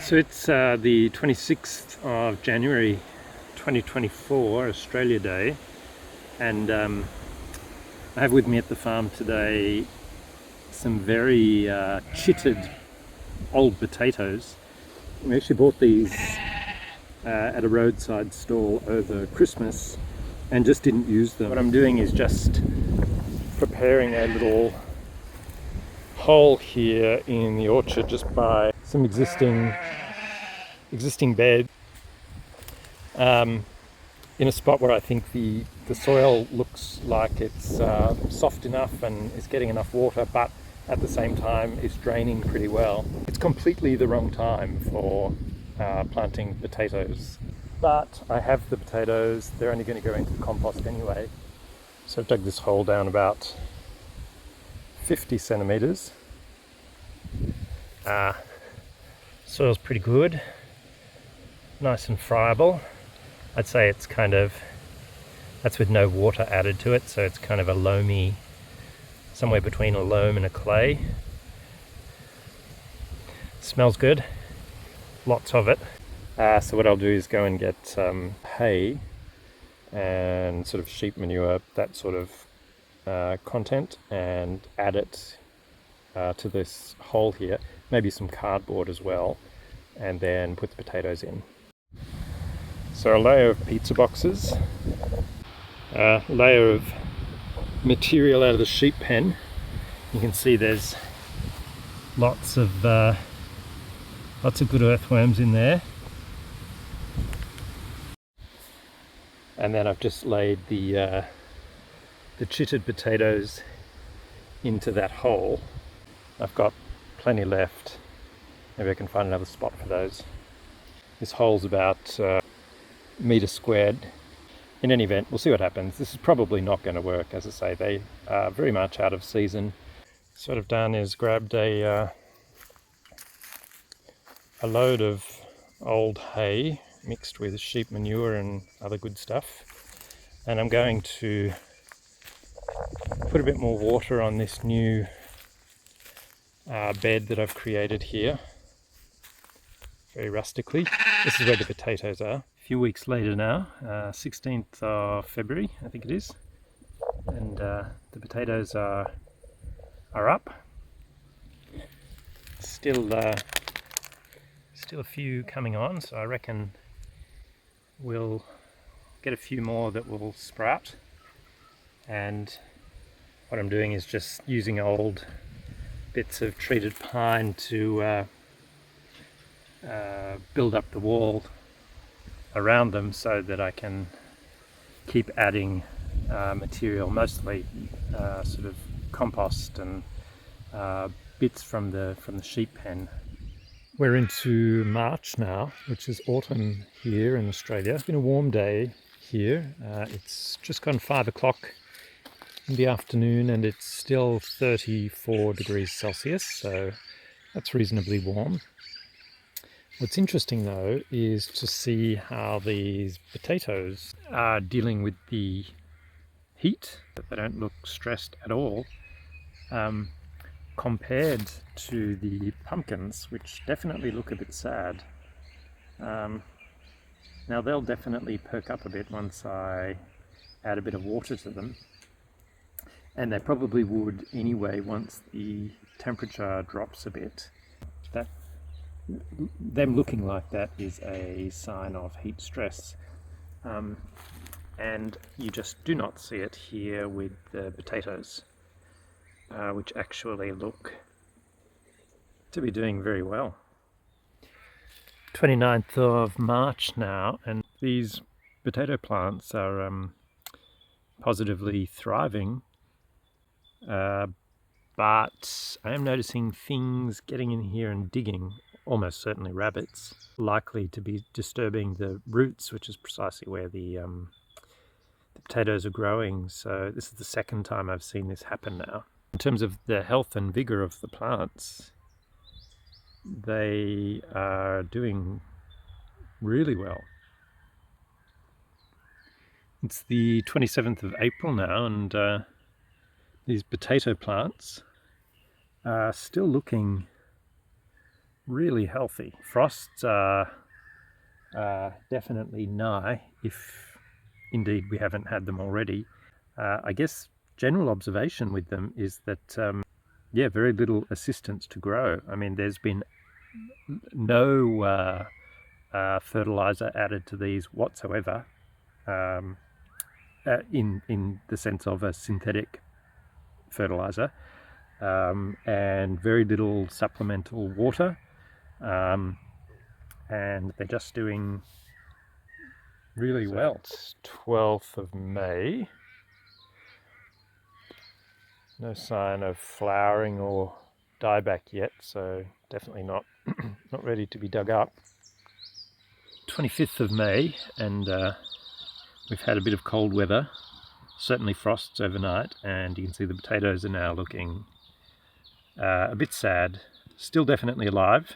So it's the 26th of January 2024, Australia Day, and I have with me at the farm today some very chitted old potatoes. We actually bought these at a roadside stall over Christmas and just didn't use them. What I'm doing is just preparing a little hole here in the orchard just by some existing bed in a spot where I think the soil looks like it's soft enough and is getting enough water, but at the same time is draining pretty well. It's completely the wrong time for planting potatoes, but I have the potatoes. They're only going to go into the compost anyway. So I've dug this hole down about 50 centimeters. Soil's pretty good, nice and friable. I'd say it's that's with no water added to it, so it's kind of a loamy, somewhere between a loam and a clay. Smells good, lots of it. So what I'll do is go and get hay and sort of sheep manure, that sort of content, and add it to this hole here, maybe some cardboard as well, and then put the potatoes in. So a layer of pizza boxes, a layer of material out of the sheep pen. You can see there's lots of good earthworms in there. And then I've just laid the chitted potatoes into that hole. I've got plenty left. Maybe I can find another spot for those. This hole's about metre squared. In any event, we'll see what happens. This is probably not going to work. As I say, they are very much out of season. So what I've done is grabbed a load of old hay mixed with sheep manure and other good stuff, and I'm going to put a bit more water on this new bed that I've created here, very rustically. This is where the potatoes are. A few weeks later now, 16th of February I think it is, and the potatoes are up. Still a few coming on, so I reckon we'll get a few more that will sprout. And what I'm doing is just using old bits of treated pine to build up the wall around them so that I can keep adding material, mostly sort of compost and bits from the sheep pen. We're into March now, which is autumn here in Australia. It's been a warm day here. It's just gone 5 o'clock in the afternoon and it's still 34 degrees Celsius, so that's reasonably warm. What's interesting though is to see how these potatoes are dealing with the heat. They don't look stressed at all, compared to the pumpkins, which definitely look a bit sad. Now they'll definitely perk up a bit once I add a bit of water to them, and they probably would anyway once the temperature drops a bit. Them looking like that is a sign of heat stress, and you just do not see it here with the potatoes, which actually look to be doing very well. 29th of March now, and these potato plants are positively thriving, but I am noticing things getting in here and digging, almost certainly rabbits, likely to be disturbing the roots, which is precisely where the potatoes are growing. So this is the second time I've seen this happen now. In terms of the health and vigor of the plants, they are doing really well. It's the 27th of April now, and these potato plants are still looking really healthy. Frosts are definitely nigh, if indeed we haven't had them already. I guess general observation with them is that yeah, very little assistance to grow. I mean, there's been no fertilizer added to these whatsoever, in the sense of a synthetic fertilizer, and very little supplemental water, and they're just doing really well. It's 12th of May. No sign of flowering or dieback yet, so definitely not not ready to be dug up. 25th of May, and we've had a bit of cold weather, certainly frosts overnight, and you can see the potatoes are now looking a bit sad. Still definitely alive.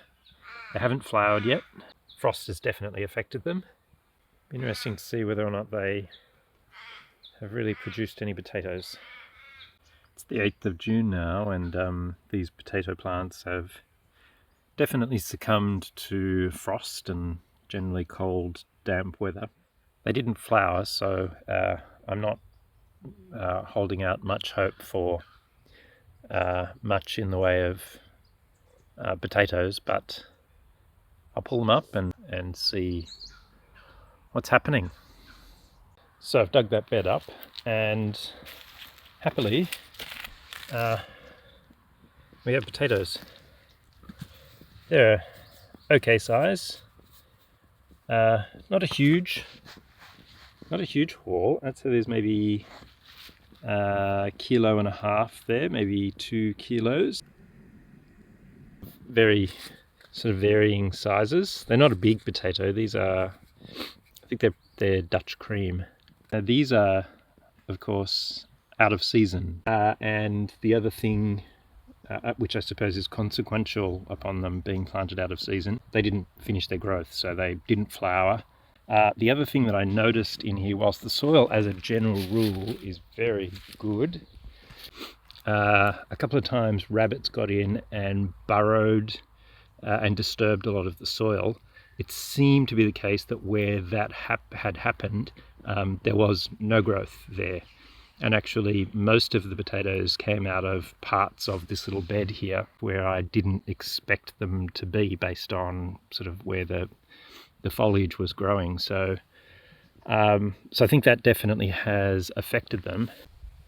They haven't flowered yet. Frost has definitely affected them. Interesting to see whether or not they have really produced any potatoes. It's the 8th of June now, and these potato plants have definitely succumbed to frost and generally cold, damp weather. They didn't flower, so I'm not holding out much hope for much in the way of potatoes, but I'll pull them up and see what's happening. So I've dug that bed up, and happily we have potatoes. They're okay size. Not a huge haul. I'd say there's maybe a kilo and a half there, maybe 2 kilos. Very sort of varying sizes. They're not a big potato. These are, I think they're Dutch cream. Now these are, of course, out of season. And the other thing, which I suppose is consequential upon them being planted out of season, they didn't finish their growth, so they didn't flower. The other thing that I noticed in here, whilst the soil as a general rule is very good, a couple of times rabbits got in and burrowed and disturbed a lot of the soil. It seemed to be the case that where that had happened, there was no growth there. And actually most of the potatoes came out of parts of this little bed here where I didn't expect them to be, based on sort of where the foliage was growing. So I think that definitely has affected them.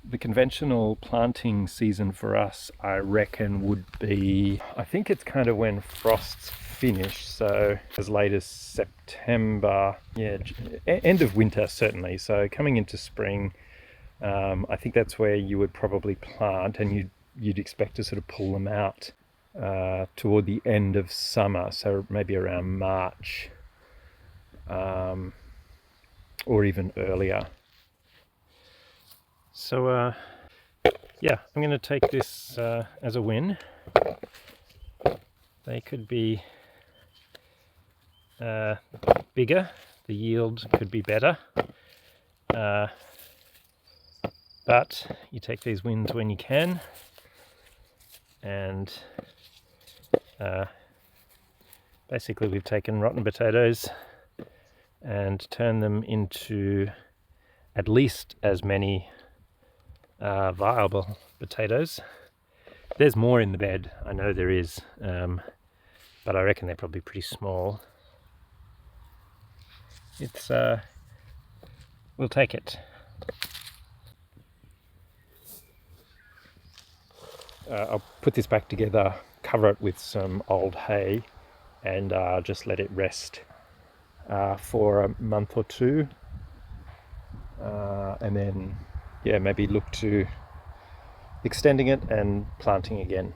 The conventional planting season for us, I reckon, would be, I think it's kind of when frosts finish, so as late as September, yeah, end of winter certainly. So coming into spring, I think that's where you would probably plant, and you'd expect to sort of pull them out toward the end of summer, so maybe around March, or even earlier. So yeah, I'm going to take this as a win. They could be bigger, the yield could be better, but you take these wins when you can, and basically we've taken rotten potatoes and turned them into at least as many viable potatoes. There's more in the bed, I know there is, but I reckon they're probably pretty small. It's we'll take it. I'll put this back together, cover it with some old hay, and just let it rest for a month or two, and then, yeah, maybe look to extending it and planting again.